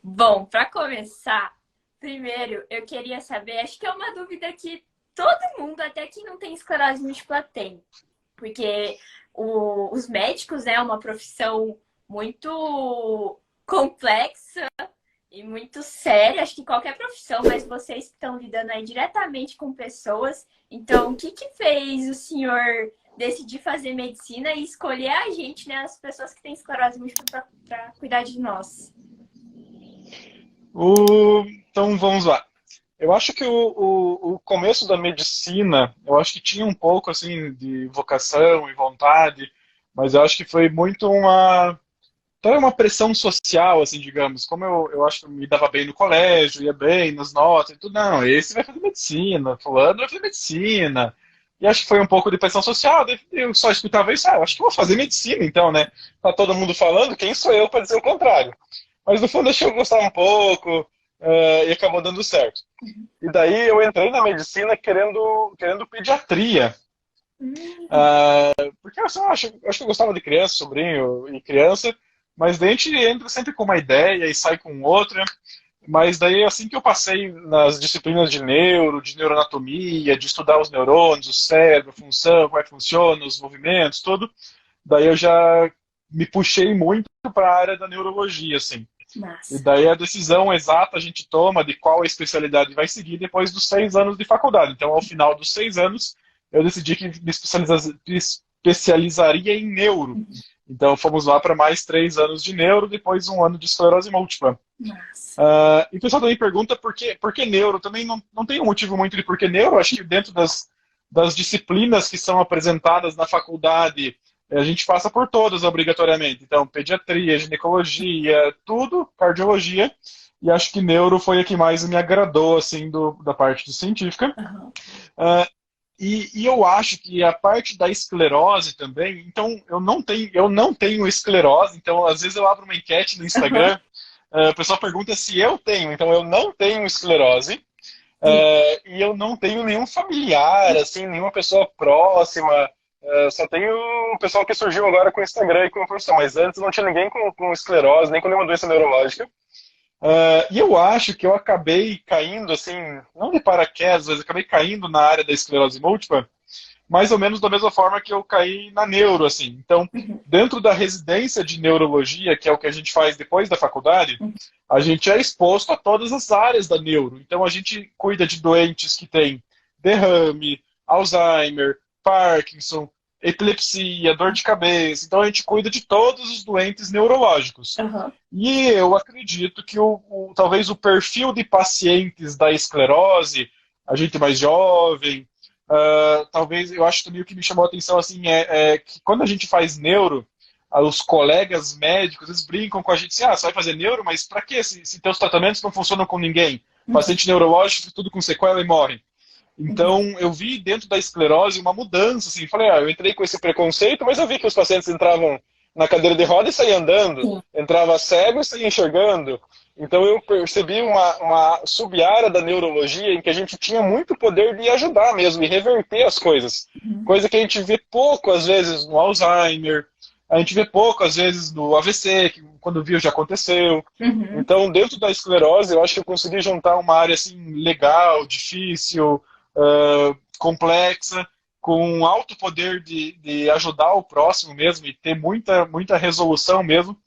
Bom, para começar, primeiro eu queria saber, acho que é uma dúvida que todo mundo, até quem não tem esclerose múltipla, tem. Porque os médicos é uma profissão muito complexa e muito séria, acho que qualquer profissão, mas vocês que estão lidando aí diretamente com pessoas. Então, o que que fez o senhor decidir fazer medicina e escolher a gente, né, as pessoas que têm esclerose múltipla, para cuidar de nós? Então vamos lá. Eu acho que o começo da medicina, eu acho que tinha um pouco assim de vocação e vontade, mas eu acho que foi muito uma pressão social, assim, digamos. Como eu acho que eu me dava bem no colégio, ia bem nas notas e tudo, não, esse vai fazer medicina, fulano vai fazer medicina. E acho que foi um pouco de pressão social, daí eu só escutava isso, eu acho que eu vou fazer medicina então, né? Tá todo mundo falando, quem sou eu para dizer o contrário? Mas no fundo acho que eu gostava um pouco, e acabou dando certo. E daí eu entrei na medicina querendo pediatria. Hum, Porque assim, eu acho que eu gostava de criança, sobrinho e criança, mas daí a gente entra sempre com uma ideia e sai com outra. Mas daí assim que eu passei nas disciplinas de neuroanatomia, de estudar os neurônios, o cérebro, a função, como é que funciona, os movimentos, tudo, daí eu já me puxei muito para a área da neurologia, assim. E massa. daí a decisão exata a gente toma de qual especialidade vai seguir depois dos 6 anos de faculdade. Então, ao final dos 6 anos, eu decidi que me especializaria em neuro. Então, fomos lá para mais 3 anos de neuro, depois um ano de esclerose múltipla. Massa. E o pessoal também pergunta por que neuro. Também não tem um motivo muito de por que neuro. Acho que dentro das disciplinas que são apresentadas na faculdade, a gente passa por todas obrigatoriamente. Então, pediatria, ginecologia, tudo, cardiologia. E acho que neuro foi a que mais me agradou, assim, da parte de científica. Aham. Uh, e eu acho que a parte da esclerose também, então eu não tenho esclerose, então às vezes eu abro uma enquete no Aham. Instagram, o pessoal pergunta se eu tenho, então eu não tenho esclerose, Sim. e eu não tenho nenhum familiar, assim, nenhuma pessoa próxima, só tenho o pessoal que surgiu agora com o Instagram e com a profissão, mas antes não tinha ninguém com esclerose, nem com nenhuma doença neurológica. E eu acho que eu acabei caindo, assim, não de paraquedas, mas acabei caindo na área da esclerose múltipla, mais ou menos da mesma forma que eu caí na neuro, assim. Então, Uhum. dentro da residência de neurologia, que é o que a gente faz depois da faculdade, Uhum. a gente é exposto a todas as áreas da neuro. Então, a gente cuida de doentes que têm derrame, Alzheimer, Parkinson, epilepsia, dor de cabeça. Então, a gente cuida de todos os doentes neurológicos. Aham. E eu acredito que talvez o perfil de pacientes da esclerose, a gente mais jovem, talvez eu acho também o que me chamou a atenção assim é que quando a gente faz neuro, os colegas médicos eles brincam com a gente assim, você vai fazer neuro, mas para quê? Se teus tratamentos não funcionam com ninguém, Uhum. paciente neurológico tudo com sequela e morre. Uhum. Então eu vi dentro da esclerose uma mudança, assim, falei, eu entrei com esse preconceito, mas eu vi que os pacientes entravam na cadeira de roda e saíam andando, Sim. entrava cego e saía enxergando. Então eu percebi uma sub-área da neurologia em que a gente tinha muito poder de ajudar mesmo, e reverter as coisas. Uhum. Coisa que a gente vê pouco às vezes no Alzheimer, a gente vê pouco às vezes no AVC, que quando viu já aconteceu. Uhum. Então, dentro da esclerose, eu acho que eu consegui juntar uma área assim legal, difícil, complexa, com alto poder de ajudar o próximo mesmo e ter muita, muita resolução mesmo,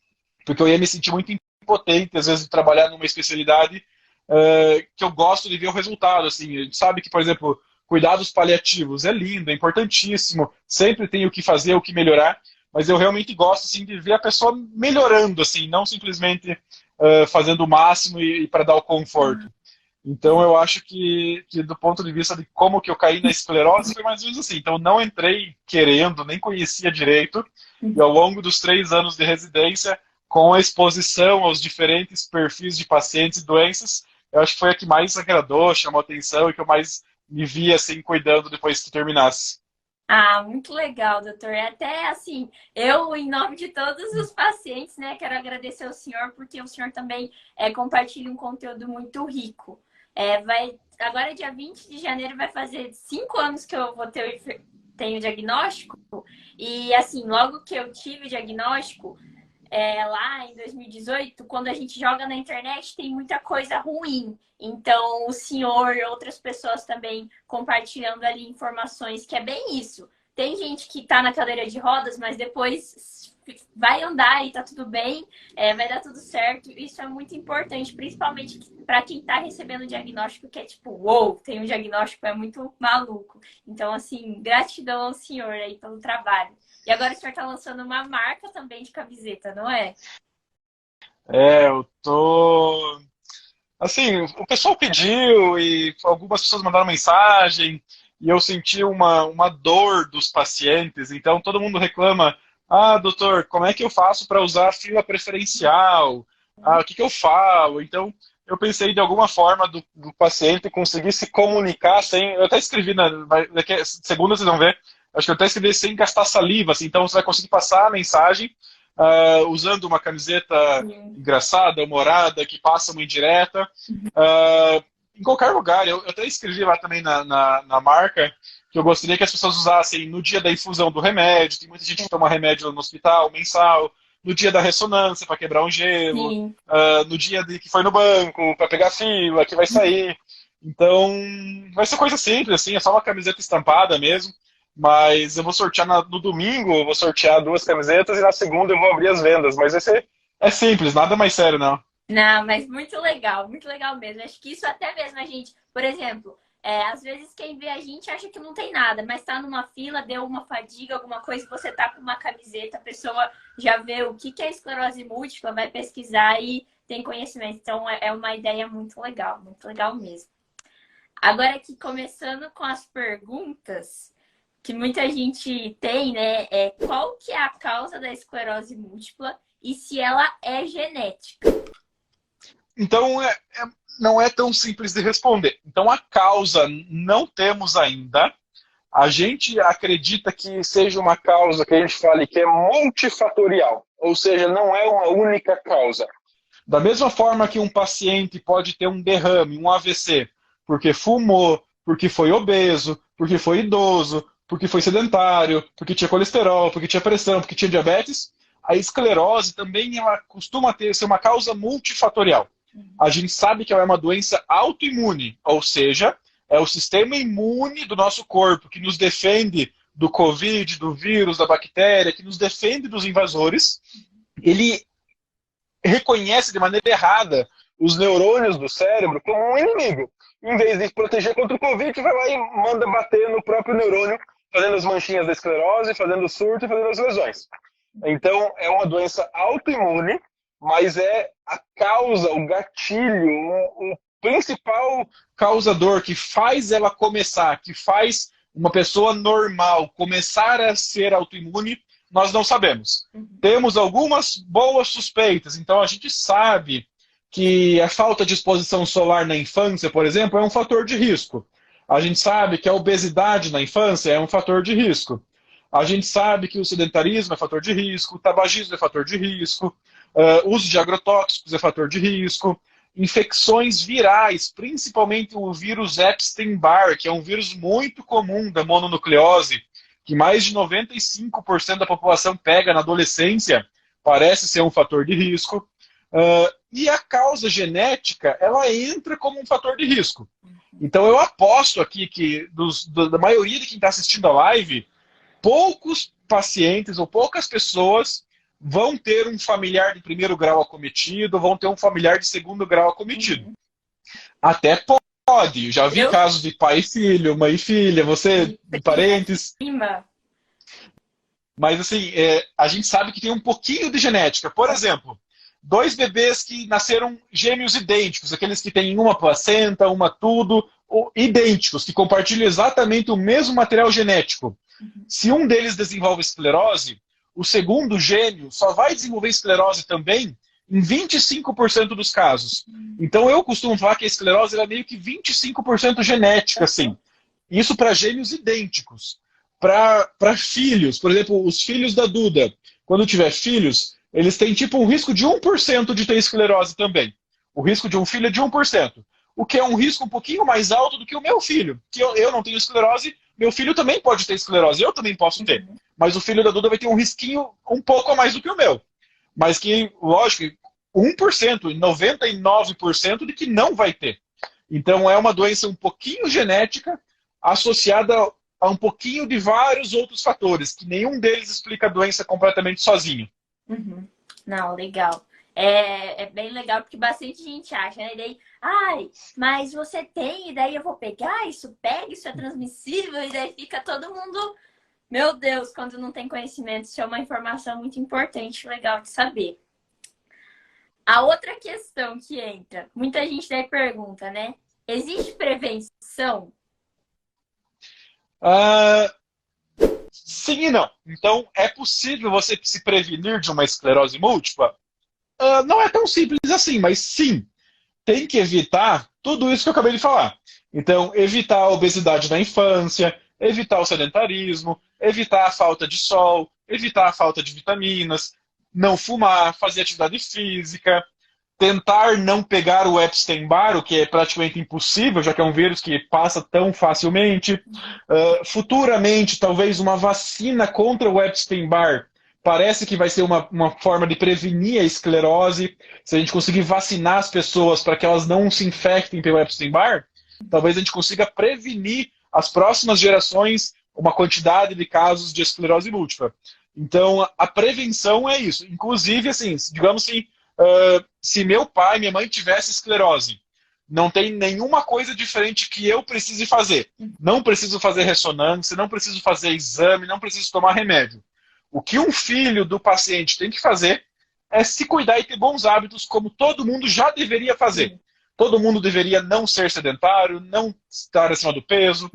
porque eu ia me sentir muito impotente, às vezes, de trabalhar numa especialidade que eu gosto de ver o resultado. Assim, a gente sabe que, por exemplo, cuidados paliativos é lindo, é importantíssimo, sempre tem o que fazer, o que melhorar, mas eu realmente gosto assim, de ver a pessoa melhorando, assim, não simplesmente fazendo o máximo e para dar o Ah, conforto. Então eu acho que do ponto de vista de como que eu caí na esclerose foi mais ou menos assim. Então não entrei querendo, nem conhecia direito, e uhum. ao longo dos 3 anos de residência, com a exposição aos diferentes perfis de pacientes e doenças, eu acho que foi a que mais agradou, chamou atenção e que eu mais me via assim cuidando depois que terminasse. Ah, muito legal, doutor. E até assim, eu, em nome de todos os pacientes, né, quero agradecer ao senhor, porque o senhor também compartilha um conteúdo muito rico. Agora, dia 20 de janeiro, vai fazer 5 anos que eu vou tenho o diagnóstico. E assim, logo que eu tive o diagnóstico, lá em 2018, quando a gente joga na internet, tem muita coisa ruim. Então, o senhor e outras pessoas também compartilhando ali informações, que é bem isso. Tem gente que tá na cadeira de rodas, mas depois vai andar e tá tudo bem, vai dar tudo certo. Isso é muito importante, principalmente para quem tá recebendo o diagnóstico, que é tipo, uou, tem um diagnóstico, é muito maluco. Então, assim, gratidão ao senhor aí pelo trabalho. E agora o senhor tá lançando uma marca também de camiseta, não é? Eu tô. Assim, o pessoal pediu e algumas pessoas mandaram mensagem e eu senti uma dor dos pacientes. Então, todo mundo reclama: ah, doutor, como é que eu faço para usar a fila preferencial? Ah, o que eu falo? Então, eu pensei de alguma forma do paciente conseguir se comunicar sem. Eu até escrevi, daqui a segunda vocês vão ver, acho que eu até escrevi sem gastar saliva, assim, então você vai conseguir passar a mensagem usando uma camiseta Sim. engraçada, humorada, que passa uma indireta. Em qualquer lugar, eu até escrevi lá também na marca que eu gostaria que as pessoas usassem no dia da infusão do remédio. Tem muita gente que toma remédio no hospital mensal, no dia da ressonância para quebrar um gelo, Sim. no dia que foi no banco para pegar fila, que vai sair. Então, vai ser coisa simples, assim, é só uma camiseta estampada mesmo. Mas eu vou sortear no domingo, eu vou sortear 2 camisetas e na segunda eu vou abrir as vendas. Mas vai ser simples, nada mais sério, não. Não, mas muito legal mesmo. Acho que isso até mesmo a gente, por exemplo, às vezes quem vê a gente acha que não tem nada, mas tá numa fila, deu uma fadiga, alguma coisa, você tá com uma camiseta, a pessoa já vê o que é esclerose múltipla, vai pesquisar e tem conhecimento. Então é uma ideia muito legal mesmo. Agora aqui, começando com as perguntas que muita gente tem, né? Qual que é a causa da esclerose múltipla e se ela é genética? Então, não é tão simples de responder. Então, a causa não temos ainda. A gente acredita que seja uma causa que a gente fale que é multifatorial, ou seja, não é uma única causa. Da mesma forma que um paciente pode ter um derrame, um AVC, porque fumou, porque foi obeso, porque foi idoso, porque foi sedentário, porque tinha colesterol, porque tinha pressão, porque tinha diabetes, a esclerose também ela costuma ser uma causa multifatorial. A gente sabe que ela é uma doença autoimune, ou seja, é o sistema imune do nosso corpo que nos defende do Covid, do vírus, da bactéria, que nos defende dos invasores. Ele reconhece de maneira errada os neurônios do cérebro como um inimigo. Em vez de proteger contra o Covid, vai lá e manda bater no próprio neurônio, fazendo as manchinhas da esclerose, fazendo o surto e fazendo as lesões. Então, é uma doença autoimune, mas é a causa, o gatilho, o principal causador que faz ela começar, que faz uma pessoa normal começar a ser autoimune, nós não sabemos. Temos algumas boas suspeitas, então a gente sabe que a falta de exposição solar na infância, por exemplo, é um fator de risco. A gente sabe que a obesidade na infância é um fator de risco. A gente sabe que o sedentarismo é fator de risco, o tabagismo é fator de risco, uso de agrotóxicos é fator de risco, infecções virais, principalmente o vírus Epstein-Barr, que é um vírus muito comum da mononucleose, que mais de 95% da população pega na adolescência, parece ser um fator de risco. E a causa genética, ela entra como um fator de risco. Então eu aposto aqui que da maioria de quem está assistindo a live, poucos pacientes ou poucas pessoas vão ter um familiar de primeiro grau acometido, vão ter um familiar de segundo grau acometido. Até pode. Já vi casos de pai e filho, mãe e filha, você, parentes. Mas assim, a gente sabe que tem um pouquinho de genética. Por exemplo, 2 bebês que nasceram gêmeos idênticos, aqueles que têm uma placenta, uma tudo, idênticos, que compartilham exatamente o mesmo material genético. Se um deles desenvolve esclerose, o segundo gêmeo só vai desenvolver esclerose também em 25% dos casos. Então eu costumo falar que a esclerose é meio que 25% genética, assim. Isso para gêmeos idênticos. Para filhos, por exemplo, os filhos da Duda, quando tiver filhos, eles têm tipo um risco de 1% de ter esclerose também. O risco de um filho é de 1%. O que é um risco um pouquinho mais alto do que o meu filho. Que eu não tenho esclerose, meu filho também pode ter esclerose, eu também posso ter. Mas o filho da Duda vai ter um risquinho um pouco a mais do que o meu. mas que, lógico, 1% e 99% de que não vai ter. Então é uma doença um pouquinho genética associada a um pouquinho de vários outros fatores, que nenhum deles explica a doença completamente sozinho. Uhum. Não, legal. É bem legal porque bastante gente acha, né? E daí, ai, mas você tem, e daí eu vou pegar, isso pega, isso é transmissível, e daí fica todo mundo. Meu Deus, quando não tem conhecimento, isso é uma informação muito importante, legal de saber. A outra questão que entra, muita gente daí pergunta, né? Existe prevenção? Ah, sim e não. Então, é possível você se prevenir de uma esclerose múltipla? Não é tão simples assim, mas sim, tem que evitar tudo isso que eu acabei de falar. Então, evitar a obesidade na infância, evitar o sedentarismo, evitar a falta de sol, evitar a falta de vitaminas, não fumar, fazer atividade física, tentar não pegar o Epstein-Barr, o que é praticamente impossível, já que é um vírus que passa tão facilmente. Futuramente, talvez uma vacina contra o Epstein-Barr parece que vai ser uma forma de prevenir a esclerose. Se a gente conseguir vacinar as pessoas para que elas não se infectem pelo Epstein-Barr, talvez a gente consiga prevenir as próximas gerações uma quantidade de casos de esclerose múltipla. Então, a prevenção é isso. Inclusive, assim, digamos assim, se meu pai, minha mãe tivesse esclerose, não tem nenhuma coisa diferente que eu precise fazer. Não preciso fazer ressonância, não preciso fazer exame, não preciso tomar remédio. O que um filho do paciente tem que fazer é se cuidar e ter bons hábitos, como todo mundo já deveria fazer. Todo mundo deveria não ser sedentário, não estar acima do peso,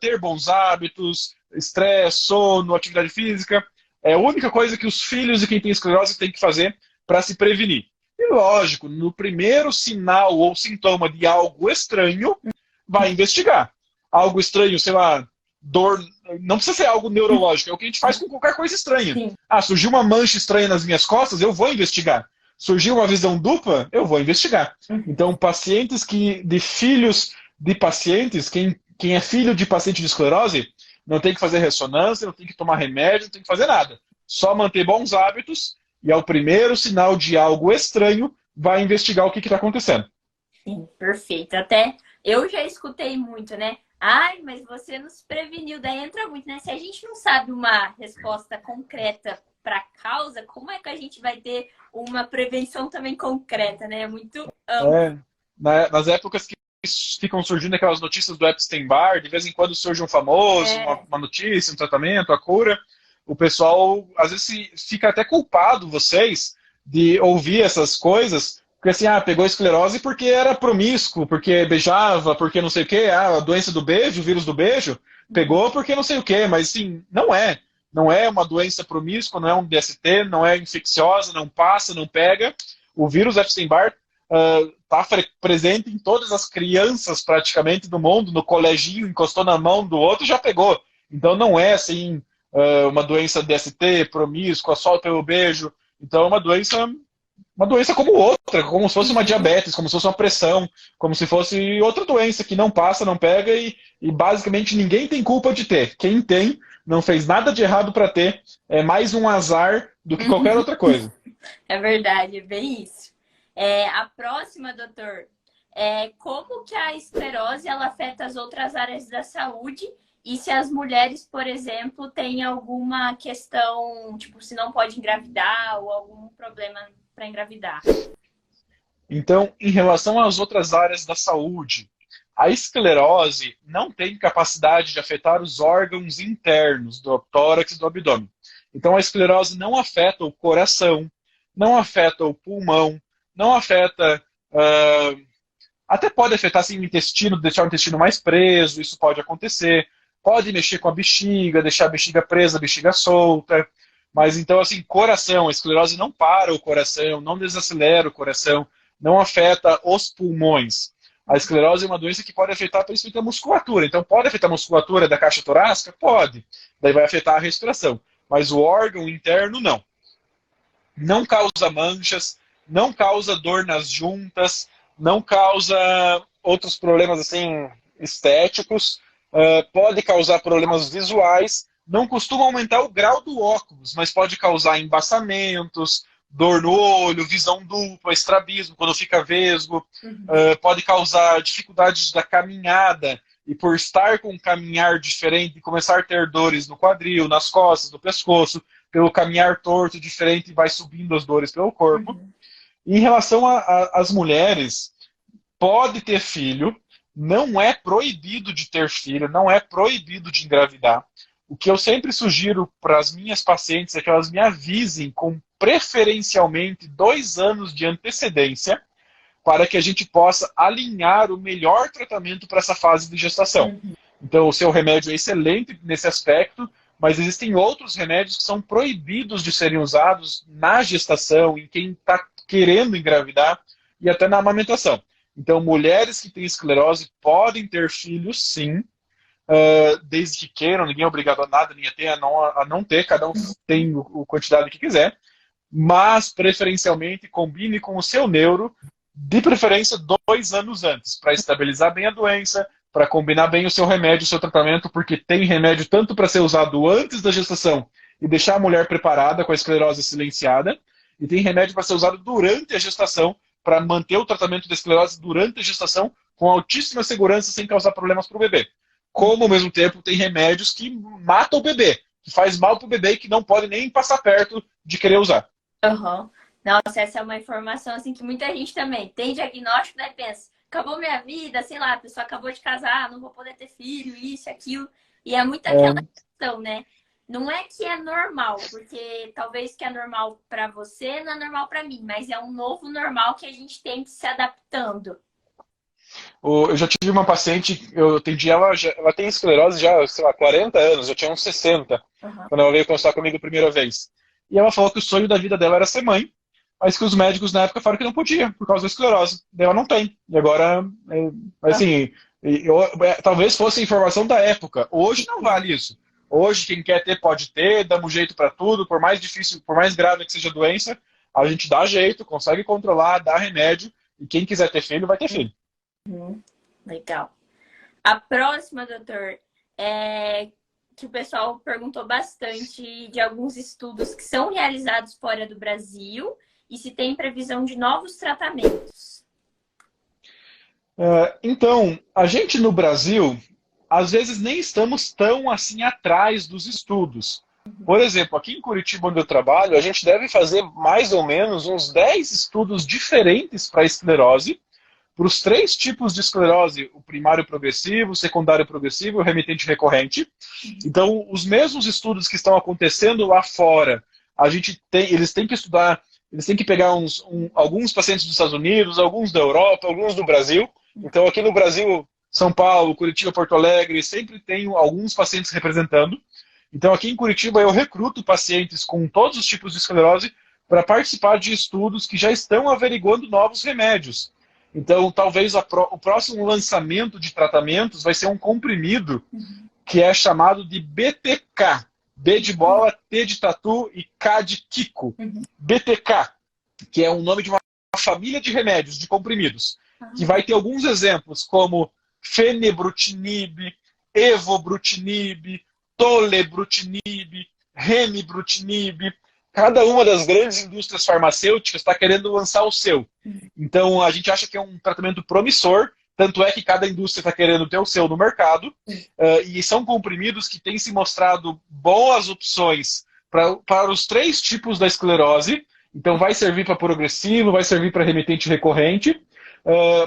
ter bons hábitos, estresse, sono, atividade física. É a única coisa que os filhos de quem tem esclerose têm que fazer para se prevenir. E lógico, no primeiro sinal ou sintoma de algo estranho, vai investigar. Algo estranho, sei lá, dor, não precisa ser algo neurológico, é o que a gente faz com qualquer coisa estranha. Sim. Surgiu uma mancha estranha nas minhas costas, eu vou investigar. Surgiu uma visão dupla, eu vou investigar. Então, pacientes de filhos de pacientes, quem é filho de paciente de esclerose, não tem que fazer ressonância, não tem que tomar remédio, não tem que fazer nada. Só manter bons hábitos e ao primeiro sinal de algo estranho, vai investigar o que está acontecendo. Sim, perfeito. Até eu já escutei muito, né? Ai, mas você nos preveniu. Daí entra muito, né? Se a gente não sabe uma resposta concreta para a causa, como é que a gente vai ter uma prevenção também concreta, né? É muito amplo. Nas épocas que ficam surgindo aquelas notícias do Epstein-Barr, de vez em quando surge um famoso, uma notícia, um tratamento, a cura, o pessoal às vezes fica até culpado, vocês, de ouvir essas coisas, porque assim, pegou esclerose porque era promíscuo, porque beijava, porque não sei o quê, a doença do beijo, o vírus do beijo, pegou porque não sei o quê, mas assim, não é. Não é uma doença promíscua, não é um DST, não é infecciosa, não passa, não pega. O vírus Epstein-Barr está presente em todas as crianças praticamente do mundo, no coleginho, encostou na mão do outro, já pegou. Então não é assim uma doença DST, promíscua, só pelo beijo. Então é uma doença como outra, como se fosse uma diabetes, como se fosse uma pressão, como se fosse outra doença que não passa, não pega e basicamente ninguém tem culpa de ter. Quem tem não fez nada de errado para ter, é mais um azar do que qualquer outra coisa. É verdade, é bem isso. A próxima, doutor, como que a esclerose ela afeta as outras áreas da saúde e se as mulheres, por exemplo, têm alguma questão, tipo, se não pode engravidar ou algum problema para engravidar? Então, em relação às outras áreas da saúde, a esclerose não tem capacidade de afetar os órgãos internos do tórax e do abdômen. Então, a esclerose não afeta o coração, não afeta o pulmão, não afeta... até pode afetar assim, o intestino, deixar o intestino mais preso, isso pode acontecer. Pode mexer com a bexiga, deixar a bexiga presa, a bexiga solta. Mas então, assim, coração, a esclerose não para o coração, não desacelera o coração, não afeta os pulmões. A esclerose é uma doença que pode afetar principalmente a musculatura. Então, pode afetar a musculatura da caixa torácica? Pode. Daí vai afetar a respiração. Mas o órgão interno, não. Não causa manchas, não causa dor nas juntas, não causa outros problemas assim estéticos, pode causar problemas visuais, não costuma aumentar o grau do óculos, mas pode causar embaçamentos, dor no olho, visão dupla, estrabismo, quando fica vesgo, pode causar dificuldades da caminhada, e por estar com um caminhar diferente, começar a ter dores no quadril, nas costas, no pescoço, pelo caminhar torto diferente, vai subindo as dores pelo corpo. Em relação às mulheres, pode ter filho, não é proibido de ter filho, não é proibido de engravidar. O que eu sempre sugiro para as minhas pacientes é que elas me avisem com preferencialmente 2 anos de antecedência para que a gente possa alinhar o melhor tratamento para essa fase de gestação. Então, o seu remédio é excelente nesse aspecto, mas existem outros remédios que são proibidos de serem usados na gestação, em quem está querendo engravidar e até na amamentação. Então, mulheres que têm esclerose podem ter filhos, sim, desde que queiram, ninguém é obrigado a nada, nem a não ter, cada um tem a quantidade que quiser, mas, preferencialmente, combine com o seu neuro, de preferência 2 anos antes, para estabilizar bem a doença, para combinar bem o seu remédio, o seu tratamento, porque tem remédio tanto para ser usado antes da gestação e deixar a mulher preparada com a esclerose silenciada, e tem remédio para ser usado durante a gestação, para manter o tratamento da esclerose durante a gestação com altíssima segurança, sem causar problemas para o bebê. Como, ao mesmo tempo, tem remédios que matam o bebê, que faz mal para o bebê e que não pode nem passar perto de querer usar. Nossa, essa é uma informação assim que muita gente também tem diagnóstico, né? Pensa, acabou minha vida, sei lá, a pessoa acabou de casar, não vou poder ter filho, isso, aquilo. E é muito aquela questão, né? Não é que é normal, porque talvez que é normal para você não é normal para mim, mas é um novo normal que a gente tem que se adaptando. Eu já tive uma paciente, eu atendi ela, ela tem esclerose já, sei lá, 40 anos, já tinha uns 60, quando ela veio consultar comigo a primeira vez. E ela falou que o sonho da vida dela era ser mãe, mas que os médicos na época falaram que não podia, por causa da esclerose. Daí ela não tem. E agora, assim, talvez fosse a informação da época. Hoje não vale isso. Hoje, quem quer ter, pode ter, damos jeito para tudo, por mais difícil, por mais grave que seja a doença, a gente dá jeito, consegue controlar, dá remédio, e quem quiser ter filho, vai ter filho. Legal. A próxima, doutor, é que o pessoal perguntou bastante de alguns estudos que são realizados fora do Brasil e se tem previsão de novos tratamentos. Então, a gente no Brasil, às vezes nem estamos tão assim atrás dos estudos. Por exemplo, aqui em Curitiba, onde eu trabalho, a gente deve fazer mais ou menos uns 10 estudos diferentes para esclerose, para os 3 tipos de esclerose, o primário progressivo, o secundário progressivo e o remitente recorrente. Então, os mesmos estudos que estão acontecendo lá fora, eles têm que estudar, eles têm que pegar alguns pacientes dos Estados Unidos, alguns da Europa, alguns do Brasil. Então, aqui no Brasil, São Paulo, Curitiba, Porto Alegre, sempre tem alguns pacientes representando. Então, aqui em Curitiba, eu recruto pacientes com todos os tipos de esclerose para participar de estudos que já estão averiguando novos remédios. Então, talvez o próximo lançamento de tratamentos vai ser um comprimido que é chamado de BTK. B de bola, T de tatu e K de Kiko. BTK, que é o nome de uma família de remédios, de comprimidos, que vai ter alguns exemplos, como fenebrutinib, evobrutinib, tolebrutinib, remibrutinib. Cada uma das grandes indústrias farmacêuticas está querendo lançar o seu. Então, a gente acha que é um tratamento promissor, tanto é que cada indústria está querendo ter o seu no mercado, e são comprimidos que têm se mostrado boas opções para os 3 tipos da esclerose. Então, vai servir para progressivo, vai servir para remitente recorrente,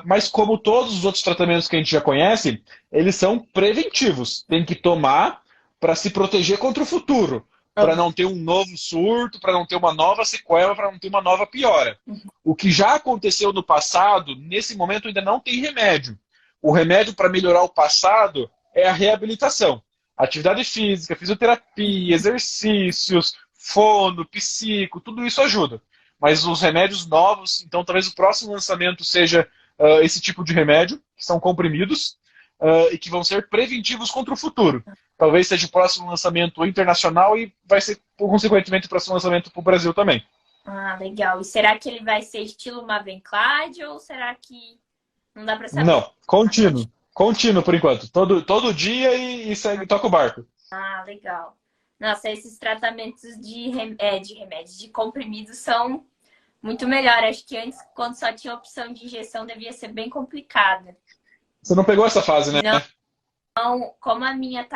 mas como todos os outros tratamentos que a gente já conhece, eles são preventivos. Tem que tomar para se proteger contra o futuro. Para não ter um novo surto, para não ter uma nova sequela, para não ter uma nova piora. O que já aconteceu no passado, nesse momento ainda não tem remédio. O remédio para melhorar o passado é a reabilitação. Atividade física, fisioterapia, exercícios, fono, psico, tudo isso ajuda. Mas os remédios novos, então talvez o próximo lançamento seja esse tipo de remédio, que são comprimidos, e que vão ser preventivos contra o futuro. Talvez seja o próximo lançamento internacional e vai ser, consequentemente, o próximo lançamento para o Brasil também. Ah, legal. E será que ele vai ser estilo Mavenclad ou será que não dá para saber? Não, contínuo. Contínuo, por enquanto. Todo dia e segue, toca o barco. Ah, legal. Nossa, esses tratamentos de remédios, de comprimidos são Muito melhor. Acho que antes, quando só tinha opção de injeção, devia ser bem complicada. Você não pegou essa fase, né? Não, como a minha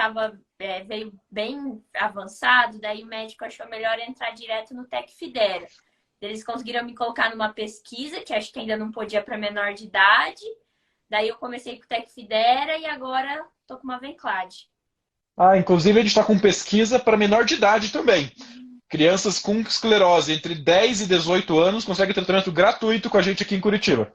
veio bem avançado, daí o médico achou melhor entrar direto no Tecfidera. Eles conseguiram me colocar numa pesquisa, que acho que ainda não podia para menor de idade. Daí eu comecei com o Tecfidera e agora tô com uma Venclade. Ah, inclusive a gente está com pesquisa para menor de idade também. Crianças com esclerose entre 10 e 18 anos conseguem tratamento gratuito com a gente aqui em Curitiba.